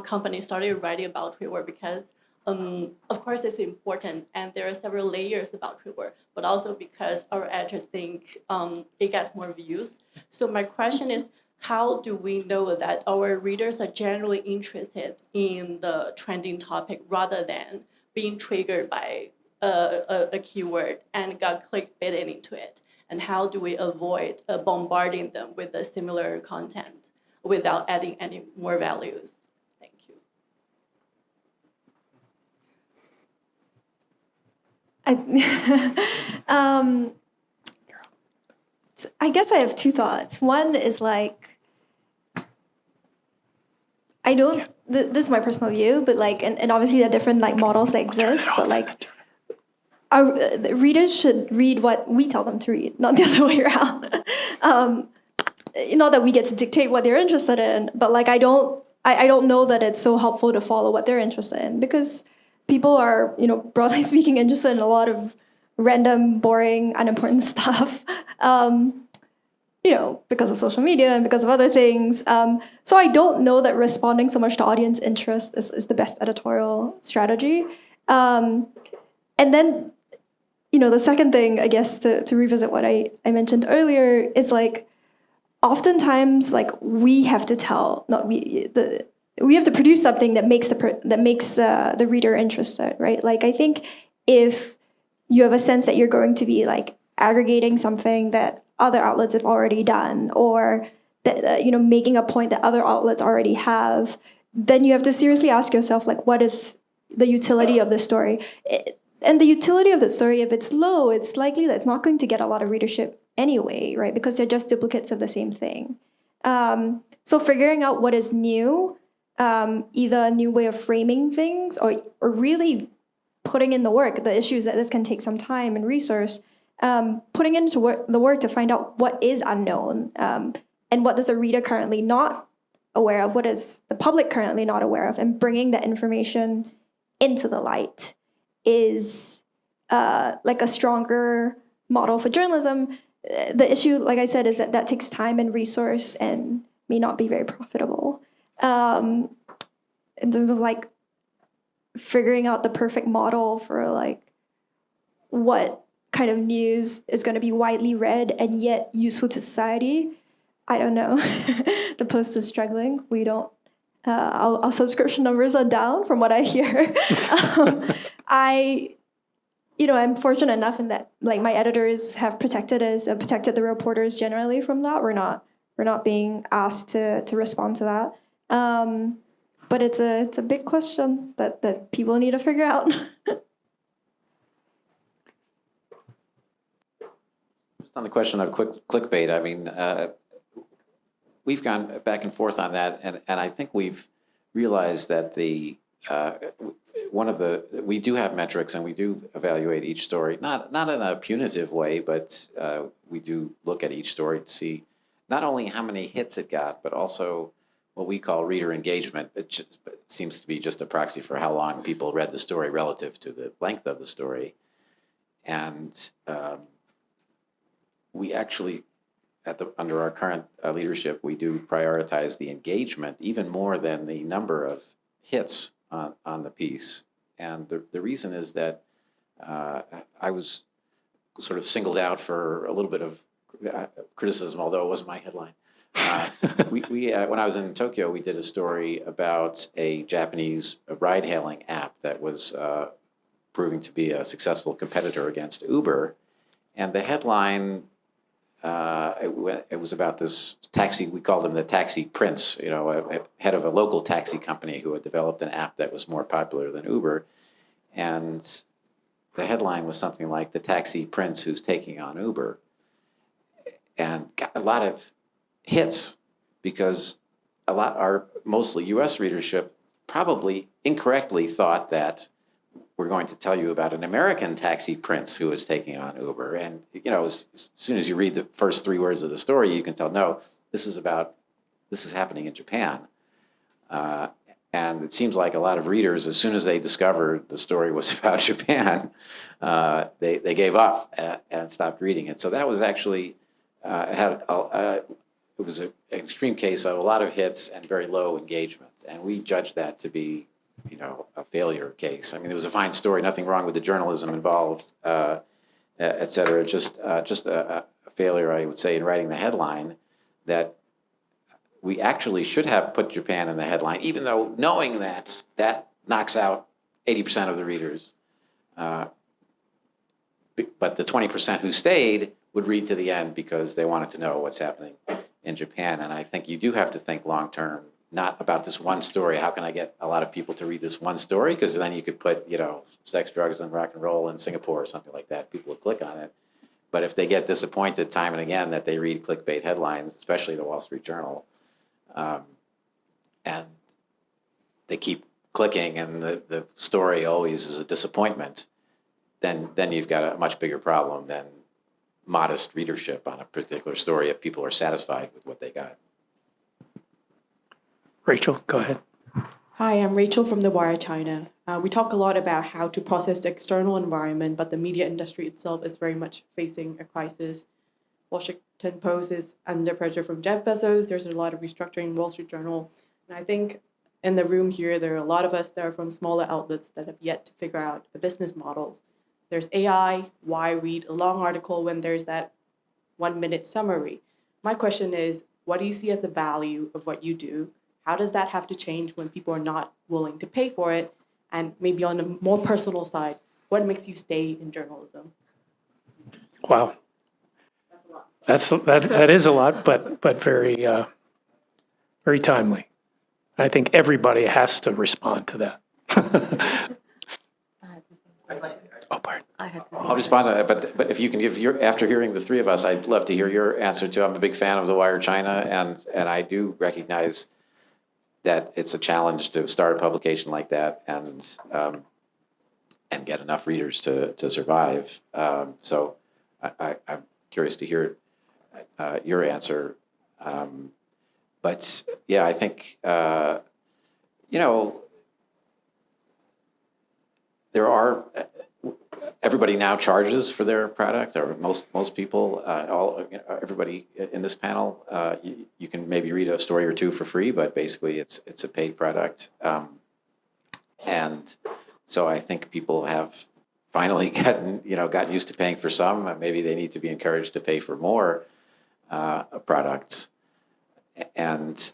company started writing about trade war because, of course, it's important, and there are several layers about trade war, but also because our editors think it gets more views. So my question is, how do we know that our readers are generally interested in the trending topic rather than being triggered by a keyword and got clickbaited into it? And how do we avoid bombarding them with a similar content without adding any more values? Thank you. I guess I have two thoughts. One is I don't. This is my personal view, but like, and obviously there are different like models that exist, but like, the readers should read what we tell them to read, not the other way around. Not that we get to dictate what they're interested in, but like I don't know that it's so helpful to follow what they're interested in, because people are, broadly speaking, interested in a lot of random, boring, unimportant stuff. Because of social media and because of other things. So I don't know that responding so much to audience interest is the best editorial strategy. And then, the second thing, I guess, to revisit what I mentioned earlier, is like, oftentimes, like, we have to produce something that makes the reader interested, right? Like, I think if you have a sense that you're going to be like aggregating something that other outlets have already done, or that making a point that other outlets already have, then you have to seriously ask yourself, like, what is the utility of this story? And the utility of the story, if it's low, it's likely that it's not going to get a lot of readership anyway, right? Because they're just duplicates of the same thing. So figuring out what is new, either a new way of framing things, or really putting in the work, the issues that this can take some time and resource, putting into the work to find out what is unknown, and what does the reader currently not aware of, what is the public currently not aware of, and bringing that information into the light is like a stronger model for journalism. The issue, like I said, is that takes time and resource and may not be very profitable. In terms of like figuring out the perfect model for like what kind of news is going to be widely read and yet useful to society, I don't know. The Post is struggling. We don't. Our subscription numbers are down from what I hear. I'm fortunate enough in that like my editors have protected the reporters generally from that. We're not being asked to respond to that. But it's a big question that people need to figure out. On the question of clickbait, I mean, we've gone back and forth on that, and I think we've realized that we do have metrics and we do evaluate each story, not in a punitive way, but we do look at each story to see not only how many hits it got, but also what we call reader engagement. It seems to be just a proxy for how long people read the story relative to the length of the story. And we actually, under our current leadership, we do prioritize the engagement even more than the number of hits on the piece. And the reason is that I was sort of singled out for a little bit of criticism, although it wasn't my headline. When I was in Tokyo, we did a story about a Japanese ride-hailing app that was proving to be a successful competitor against Uber. And the headline, it was about this taxi, we called him the taxi prince, a head of a local taxi company who had developed an app that was more popular than Uber. And the headline was something like the taxi prince who's taking on Uber. And got a lot of hits because our mostly US readership probably incorrectly thought that we're going to tell you about an American taxi prince who is taking on Uber. And, as soon as you read the first 3 words of the story, you can tell, no, this is happening in Japan. And it seems like a lot of readers, as soon as they discovered the story was about Japan, they gave up and stopped reading it. So that was actually, it was an extreme case of a lot of hits and very low engagement. And we judged that to be a failure case. I mean, it was a fine story, nothing wrong with the journalism involved, et cetera. Just a failure, I would say, in writing the headline that we actually should have put Japan in the headline, even though knowing that knocks out 80% of the readers. But the 20% who stayed would read to the end because they wanted to know what's happening in Japan. And I think you do have to think long term, not about this one story. How can I get a lot of people to read this one story? Because then you could put, sex, drugs, and rock and roll in Singapore or something like that. People would click on it. But if they get disappointed time and again that they read clickbait headlines, especially the Wall Street Journal, and they keep clicking and the story always is a disappointment, then you've got a much bigger problem than modest readership on a particular story if people are satisfied with what they got. Rachel, go ahead. Hi, I'm Rachel from The Wire China. We talk a lot about how to process the external environment, but the media industry itself is very much facing a crisis. Washington Post is under pressure from Jeff Bezos. There's a lot of restructuring in Wall Street Journal. And I think in the room here, there are a lot of us that are from smaller outlets that have yet to figure out the business models. There's AI. Why read a long article when there's that 1-minute summary? My question is, what do you see as the value of what you do? How does that have to change when people are not willing to pay for it? And maybe on a more personal side, what makes you stay in journalism? Wow. That is a lot, but very very timely. I think everybody has to respond to that. Oh, pardon. I'll respond to that, but if you can give after hearing the three of us, I'd love to hear your answer too. I'm a big fan of The Wire China, and I do recognize that it's a challenge to start a publication like that and get enough readers to survive. So I'm curious to hear your answer. But yeah, I think there are. Everybody now charges for their product, or most people, everybody in this panel. You can maybe read a story or two for free, but basically it's a paid product. And so I think people have finally gotten used to paying for some. Maybe they need to be encouraged to pay for more products. And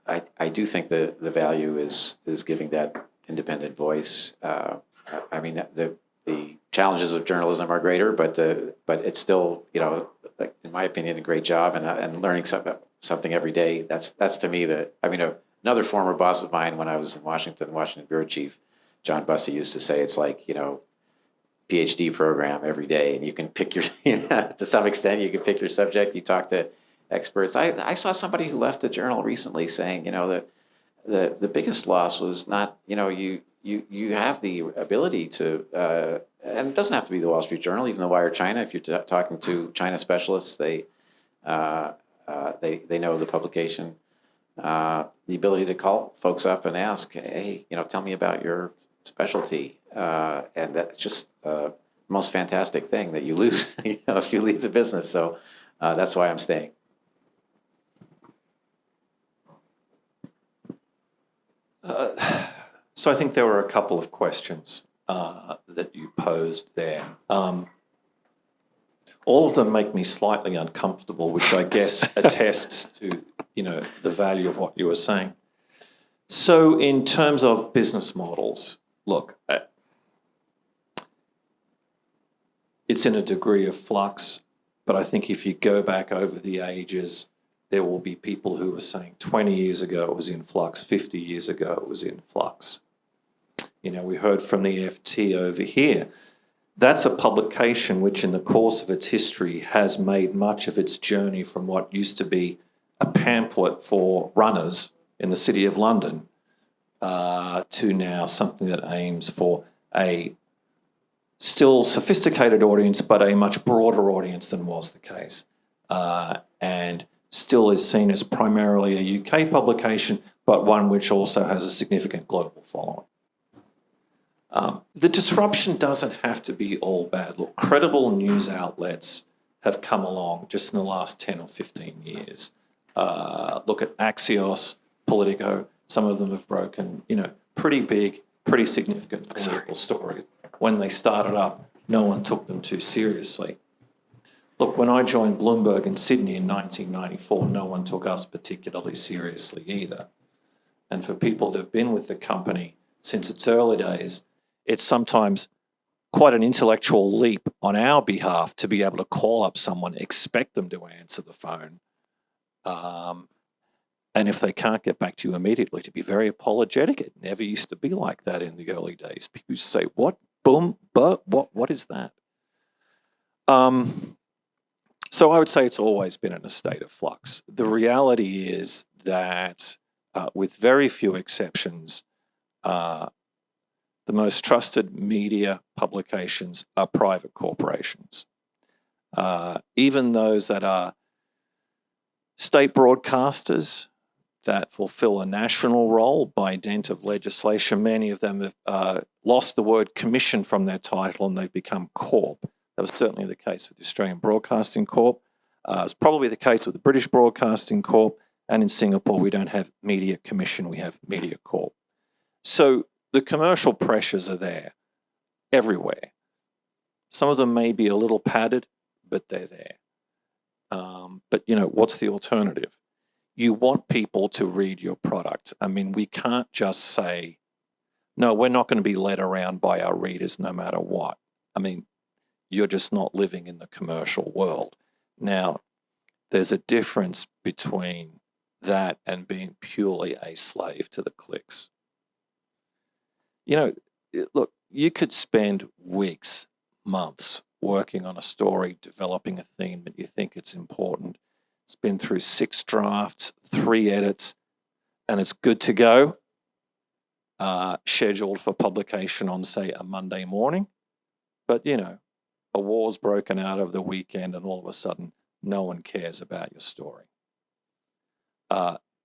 I do think the value is giving that independent voice. I mean, the challenges of journalism are greater, but it's still, like, in my opinion, a great job, and learning something every day. That's to me another former boss of mine when I was in Washington bureau chief, John Bussey, used to say it's like PhD program every day, and you can pick your to some extent you can pick your subject. You talk to experts. I saw somebody who left the journal recently saying the biggest loss was not you have the ability to, and it doesn't have to be the Wall Street Journal, even the Wire China. If you're talking to China specialists, they know the publication. The ability to call folks up and ask, hey, tell me about your specialty, and that's just the most fantastic thing that you lose, if you leave the business. So that's why I'm staying. So I think there were a couple of questions that you posed there. All of them make me slightly uncomfortable, which I guess attests to the value of what you were saying. So in terms of business models, look, it's in a degree of flux, but I think if you go back over the ages, there will be people who were saying 20 years ago it was in flux, 50 years ago it was in flux. We heard from the FT over here. That's a publication which in the course of its history has made much of its journey from what used to be a pamphlet for runners in the City of London to now something that aims for a still sophisticated audience, but a much broader audience than was the case. And still is seen as primarily a UK publication, but one which also has a significant global following. The disruption doesn't have to be all bad. Look, credible news outlets have come along just in the last 10 or 15 years. Look at Axios, Politico. Some of them have broken, pretty big, pretty significant political stories. When they started up, no one took them too seriously. Look, when I joined Bloomberg in Sydney in 1994, no one took us particularly seriously either. And for people that have been with the company since its early days, it's sometimes quite an intellectual leap on our behalf to be able to call up someone, expect them to answer the phone, and if they can't get back to you immediately, to be very apologetic. It never used to be like that in the early days. People used to say, what? Boom, but what is that? So I would say it's always been in a state of flux. The reality is that with very few exceptions, the most trusted media publications are private corporations. Even those that are state broadcasters that fulfill a national role by dint of legislation, many of them have lost the word commission from their title and they've become corp. That was certainly the case with the Australian Broadcasting Corp. It's probably the case with the British Broadcasting Corp. And in Singapore, we don't have Media Commission, we have Media Corp. So the commercial pressures are there everywhere. Some of them may be a little padded, but they're there. But, you know, what's the alternative? You want people to read your product. I mean, we can't just say, no, we're not going to be led around by our readers no matter what. I mean, you're just not living in the commercial world. Now, there's a difference between that and being purely a slave to the clicks. You know, look, you could spend weeks, months working on a story, developing a theme that you think it's important. It's been through 6 drafts, 3 edits, and it's good to go, scheduled for publication on, say, a Monday morning. But, you know, a war's broken out over the weekend and all of a sudden no one cares about your story.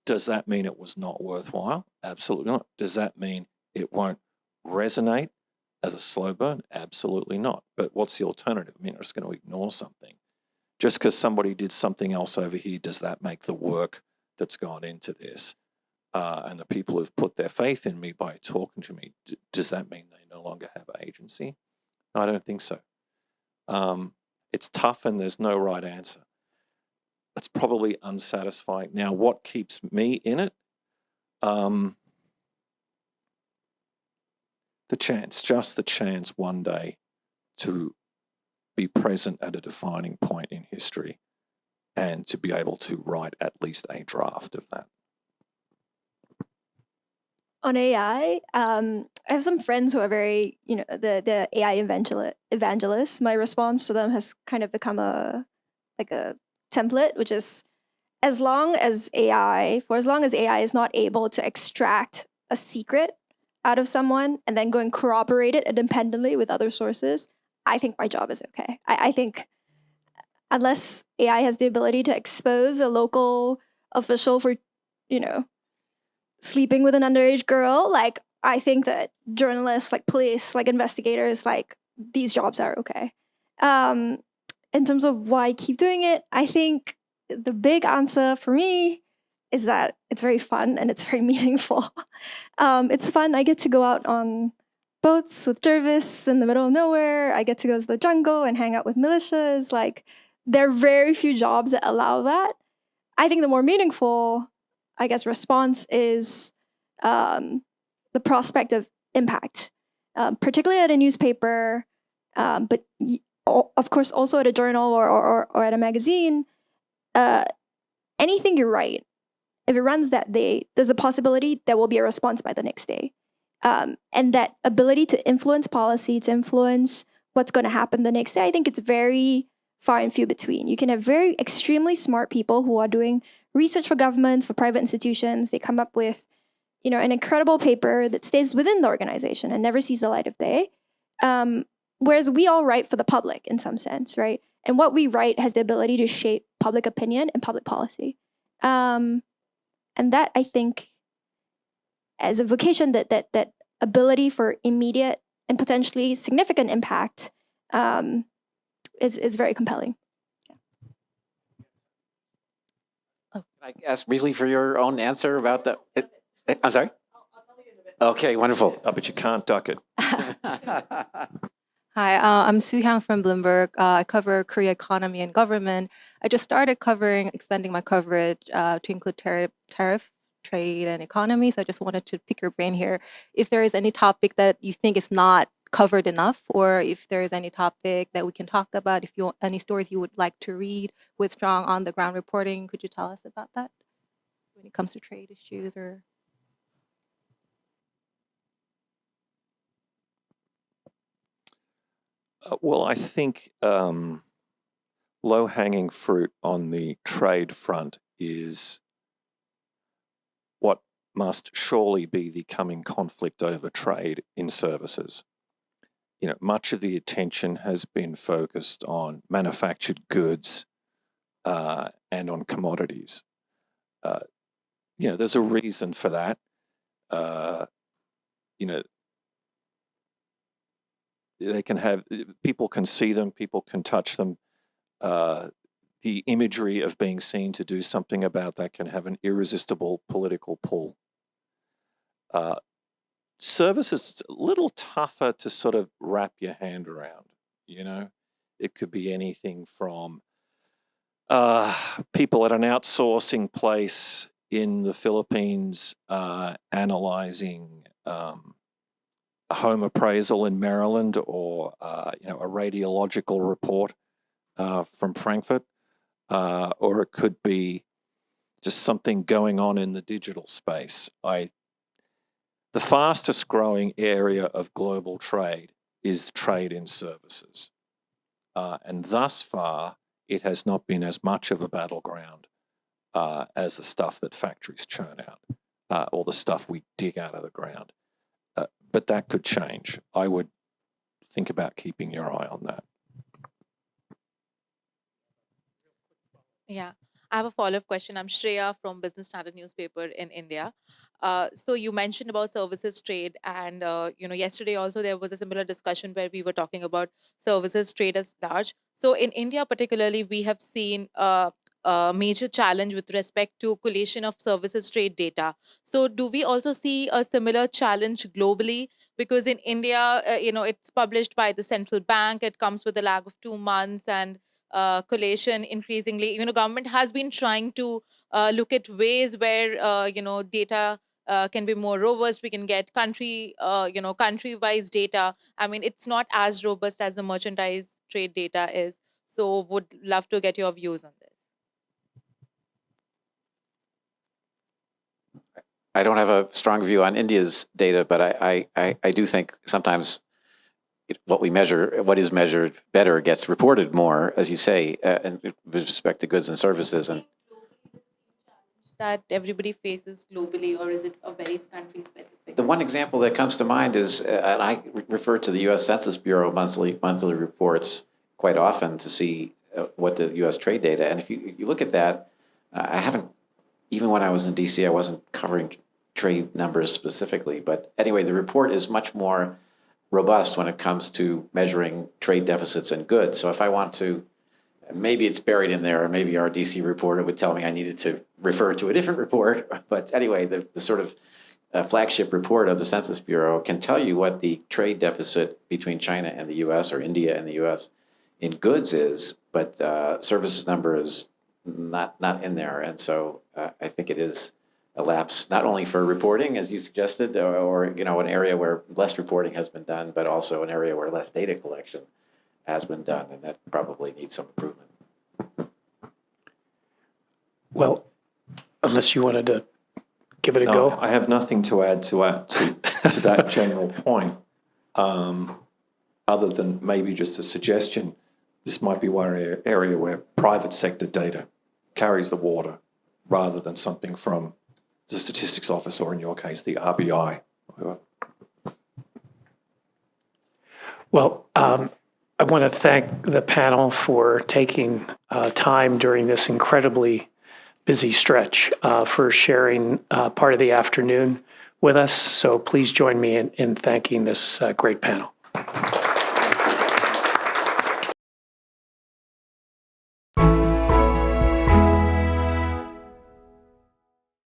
Does that mean it was not worthwhile? Absolutely not. Does that mean it won't resonate as a slow burn? Absolutely not. But what's the alternative? I mean, I'm just going to ignore something. Just because somebody did something else over here, does that make the work that's gone into this and the people who've put their faith in me by talking to me, does that mean they no longer have agency? No, I don't think so. It's tough and there's no right answer. That's probably unsatisfying. Now, what keeps me in it? Just the chance one day to be present at a defining point in history and to be able to write at least a draft of that. On AI, I have some friends who are very, the AI evangelists. My response to them has kind of become a template, which is for as long as AI is not able to extract a secret out of someone and then go and corroborate it independently with other sources, I think my job is okay. I think unless AI has the ability to expose a local official for, sleeping with an underage girl, like, I think that journalists, like police, like investigators, like, these jobs are okay. In terms of why I keep doing it, I think the big answer for me is that it's very fun and it's very meaningful. It's fun. I get to go out on boats with Jervis in the middle of nowhere. I get to go to the jungle and hang out with militias. Like, there are very few jobs that allow that. I think the more meaningful, I guess, response is the prospect of impact, particularly at a newspaper, but of course also at a journal or at a magazine. Anything you write, if it runs that day, there's a possibility there will be a response by the next day. And that ability to influence policy, to influence what's going to happen the next day, I think it's very far and few between. You can have very extremely smart people who are doing research for governments, for private institutions. They come up with, an incredible paper that stays within the organization and never sees the light of day. Whereas we all write for the public in some sense, right? And what we write has the ability to shape public opinion and public policy. And that, I think, as a vocation, that ability for immediate and potentially significant impact is very compelling. Can I ask briefly for your own answer about that? I'm sorry? I'll tell you in a bit. Okay, wonderful. But you can't duck it. Hi, I'm Soo Hyang from Bloomberg. I cover Korea economy and government. I just started expanding my coverage to include tariff, trade, and economy. So I just wanted to pick your brain here. If there is any topic that you think is not covered enough, or if there is any topic that we can talk about, if you want any stories you would like to read with strong on-the-ground reporting, could you tell us about that when it comes to trade issues or... Well, I think low-hanging fruit on the trade front is what must surely be the coming conflict over trade in services. Much of the attention has been focused on manufactured goods and on commodities. There's a reason for that. People can see them, people can touch them. The imagery of being seen to do something about that can have an irresistible political pull. Services, a little tougher to sort of wrap your hand around. It could be anything from people at an outsourcing place in the Philippines analyzing a home appraisal in Maryland, or a radiological report from Frankfurt, or it could be just something going on in the digital space. The fastest growing area of global trade is trade in services. And thus far, it has not been as much of a battleground as the stuff that factories churn out, or the stuff we dig out of the ground. But that could change. I would think about keeping your eye on that. Yeah, I have a follow-up question. I'm Shreya from Business Standard newspaper in India. So you mentioned about services trade, and yesterday also there was a similar discussion where we were talking about services trade as large. So in India particularly, we have seen a major challenge with respect to collation of services trade data. So do we also see a similar challenge globally? Because in India, it's published by the central bank. It comes with a lag of 2 months, and collation increasingly, government has been trying to look at ways where data can be more robust. We can get country-wise data. I mean, it's not as robust as the merchandise trade data is. So would love to get your views on this. I don't have a strong view on India's data, but I do think sometimes what is measured better gets reported more, as you say, and with respect to goods and services. And that everybody faces globally, or is it a very country specific? the one example that comes to mind is, and I refer to the U.S. Census Bureau monthly reports quite often to see what the U.S. trade data. And if you look at that, I haven't, even when I was in D.C., I wasn't covering trade numbers specifically. But anyway, the report is much more robust when it comes to measuring trade deficits and goods. So if I want to, maybe it's buried in there, or maybe our DC reporter would tell me I needed to refer to a different report. But anyway, the sort of flagship report of the Census Bureau can tell you what the trade deficit between China and the US, or India and the US, in goods is, but services number is not in there. And so I think it is a lapse, not only for reporting, as you suggested, or an area where less reporting has been done, but also an area where less data collection has been done, and that probably needs some improvement. Well, unless you wanted to give it a go. I have nothing to add to that general point, other than maybe just a suggestion. This might be one area where private sector data carries the water, rather than something from the Statistics Office, or in your case, the RBI. Well, I want to thank the panel for taking time during this incredibly busy stretch for sharing part of the afternoon with us. So please join me in thanking this great panel.